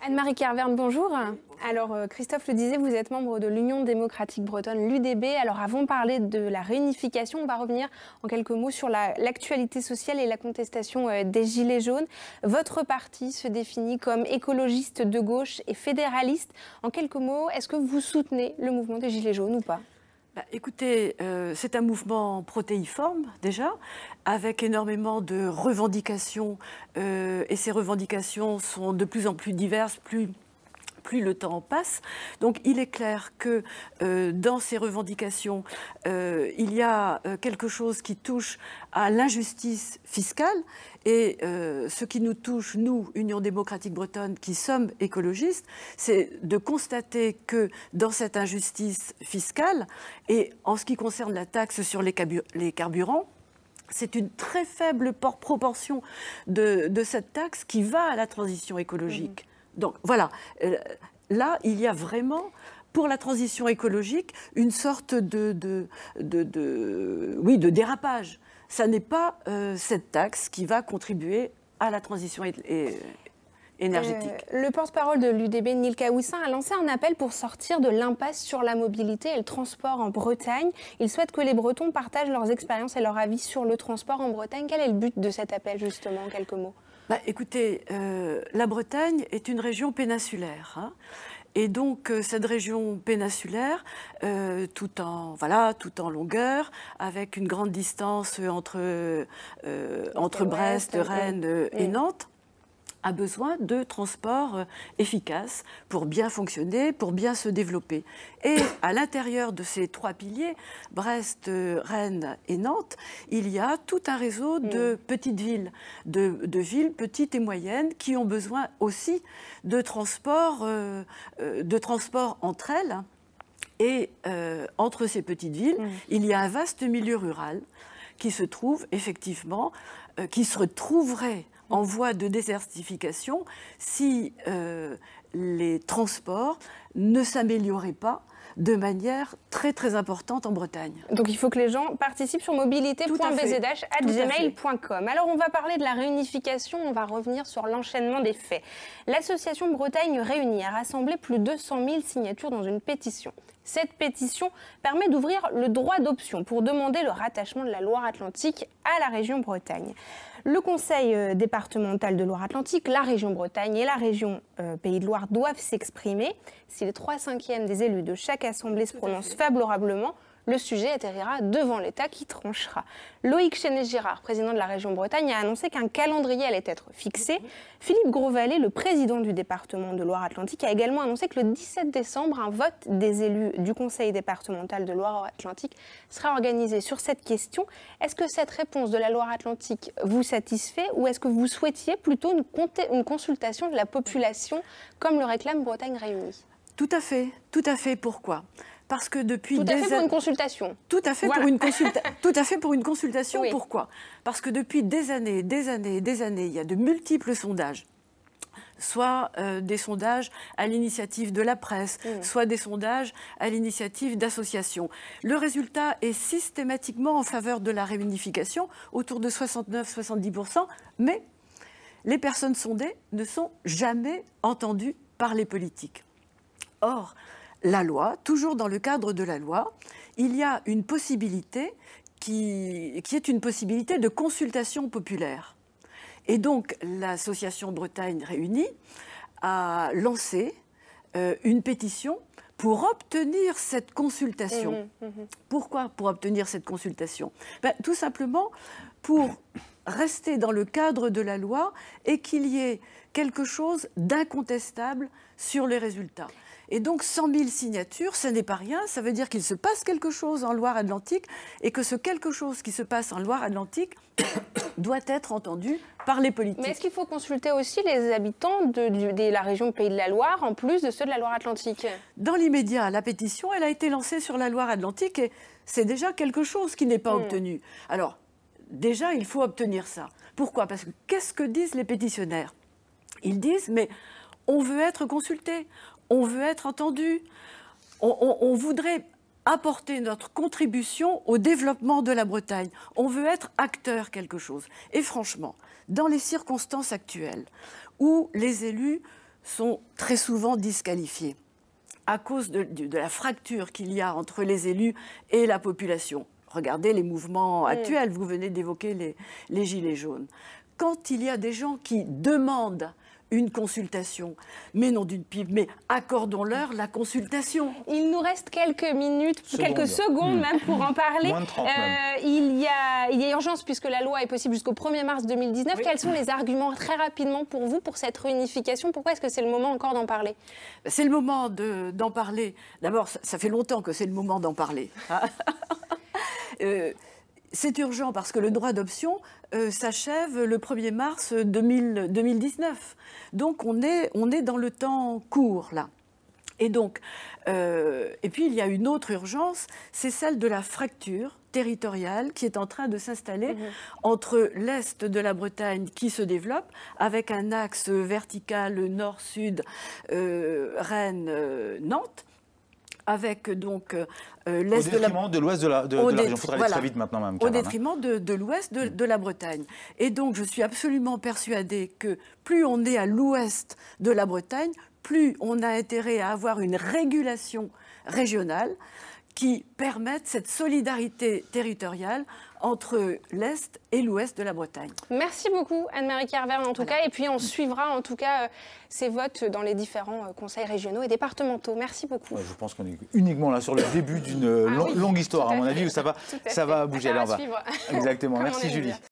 Anne-Marie Carverne, bonjour. Alors, Christophe le disait, vous êtes membre de l'Union démocratique bretonne, l'UDB. Alors, avant de parler de la réunification, on va revenir en quelques mots sur l'actualité sociale et la contestation des Gilets jaunes. Votre parti se définit comme écologiste de gauche et fédéraliste. En quelques mots, est-ce que vous soutenez le mouvement des Gilets jaunes ou pas ? Écoutez, c'est un mouvement protéiforme déjà, avec énormément de revendications, et ces revendications sont de plus en plus diverses, plus le temps passe. Donc il est clair que dans ces revendications, il y a quelque chose qui touche à l'injustice fiscale. Et ce qui nous touche, nous, Union démocratique bretonne, qui sommes écologistes, c'est de constater que dans cette injustice fiscale, et en ce qui concerne la taxe sur les carburants, c'est une très faible proportion de cette taxe qui va à la transition écologique. Donc voilà, là, il y a vraiment, pour la transition écologique, une sorte de dérapage. Ça n'est pas cette taxe qui va contribuer à la transition énergétique. Le porte-parole de l'UDB, Neil Kaoussin, a lancé un appel pour sortir de l'impasse sur la mobilité et le transport en Bretagne. Il souhaite que les Bretons partagent leurs expériences et leurs avis sur le transport en Bretagne. Quel est le but de cet appel, justement, en quelques mots ? Écoutez, la Bretagne est une région péninsulaire, hein. Et donc, cette région péninsulaire, tout en longueur, avec une grande distance entre Brest, Rennes et Nantes, a besoin de transports efficaces pour bien fonctionner, pour bien se développer. Et à l'intérieur de ces trois piliers, Brest, Rennes et Nantes, il y a tout un réseau de petites villes, de villes petites et moyennes qui ont besoin aussi de transports entre elles. Et entre ces petites villes, il y a un vaste milieu rural qui se trouve effectivement, qui se retrouverait en voie de désertification si les transports ne s'amélioraient pas de manière très très importante en Bretagne. Donc il faut que les gens participent sur mobilité.bzh@gmail.com. Alors on va parler de la réunification, on va revenir sur l'enchaînement des faits. L'association Bretagne Réunie a rassemblé plus de 200 000 signatures dans une pétition. Cette pétition permet d'ouvrir le droit d'option pour demander le rattachement de la Loire-Atlantique à la région Bretagne. Le Conseil départemental de Loire-Atlantique, la région Bretagne et la région Pays de Loire doivent s'exprimer. Si les 3/5 des élus de chaque assemblée se prononcent favorablement, le sujet atterrira devant l'État qui tranchera. Loïc Chénet-Girard, président de la région Bretagne, a annoncé qu'un calendrier allait être fixé. Philippe Grosvalet, le président du département de Loire-Atlantique, a également annoncé que le 17 décembre, un vote des élus du Conseil départemental de Loire-Atlantique sera organisé sur cette question. Est-ce que cette réponse de la Loire-Atlantique vous satisfait ou est-ce que vous souhaitiez plutôt une consultation de la population comme le réclame Bretagne Réunie ? Tout à fait. Pourquoi ? Parce que depuis Tout à fait pour une consultation. Tout à fait, voilà. Tout à fait pour une consultation. Oui. Pourquoi ? Parce que depuis des années, il y a de multiples sondages. Soit des sondages à l'initiative de la presse, soit des sondages à l'initiative d'associations. Le résultat est systématiquement en faveur de la réunification, autour de 69-70%, mais les personnes sondées ne sont jamais entendues par les politiques. Or, la loi, toujours dans le cadre de la loi, il y a une possibilité qui est une possibilité de consultation populaire. Et donc, l'association Bretagne Réunie a lancé une pétition pour obtenir cette consultation. Pourquoi pour obtenir cette consultation ? Tout simplement pour rester dans le cadre de la loi et qu'il y ait quelque chose d'incontestable sur les résultats. Et donc 100 000 signatures, ce n'est pas rien, ça veut dire qu'il se passe quelque chose en Loire-Atlantique et que ce quelque chose qui se passe en Loire-Atlantique doit être entendu par les politiques. Mais est-ce qu'il faut consulter aussi les habitants de la région Pays de la Loire, en plus de ceux de la Loire-Atlantique ? Dans l'immédiat, la pétition, elle a été lancée sur la Loire-Atlantique et c'est déjà quelque chose qui n'est pas obtenu. Alors, déjà, il faut obtenir ça. Pourquoi ? Parce que qu'est-ce que disent les pétitionnaires ? Ils disent, mais on veut être consulté, on veut être entendu, on voudrait apporter notre contribution au développement de la Bretagne. On veut être acteur quelque chose. Et franchement, dans les circonstances actuelles, où les élus sont très souvent disqualifiés à cause de la fracture qu'il y a entre les élus et la population. Regardez les mouvements actuels, vous venez d'évoquer les Gilets jaunes. Quand il y a des gens qui demandent une consultation, mais non d'une pipe, mais accordons-leur la consultation. Il nous reste quelques minutes, quelques secondes même pour en parler. Moins de 30 même. Il y a urgence puisque la loi est possible jusqu'au 1er mars 2019. Oui. Quels sont les arguments très rapidement pour vous pour cette réunification? Pourquoi est-ce que c'est le moment encore d'en parler? C'est le moment d'en parler. D'abord, ça fait longtemps que c'est le moment d'en parler. C'est urgent parce que le droit d'option s'achève le 1er mars 2019. Donc on est dans le temps court là. Et donc, et puis il y a une autre urgence, c'est celle de la fracture territoriale qui est en train de s'installer entre l'Est de la Bretagne qui se développe avec un axe vertical nord-sud Rennes-Nantes, avec donc l'Est de l'Ouest de la région. Il faudra aller très vite maintenant, même. Au détriment de l'Ouest de la Bretagne. Et donc, je suis absolument persuadée que plus on est à l'Ouest de la Bretagne, plus on a intérêt à avoir une régulation régionale qui permette cette solidarité territoriale entre l'Est et l'Ouest de la Bretagne. Merci beaucoup Anne-Marie Carverne en tout cas, et puis on suivra en tout cas ces votes dans les différents conseils régionaux et départementaux. Merci beaucoup. Ouais, je pense qu'on est uniquement là sur le début d'une longue histoire, à mon avis, où ça va bouger. Là, on va... Exactement. Merci Julie.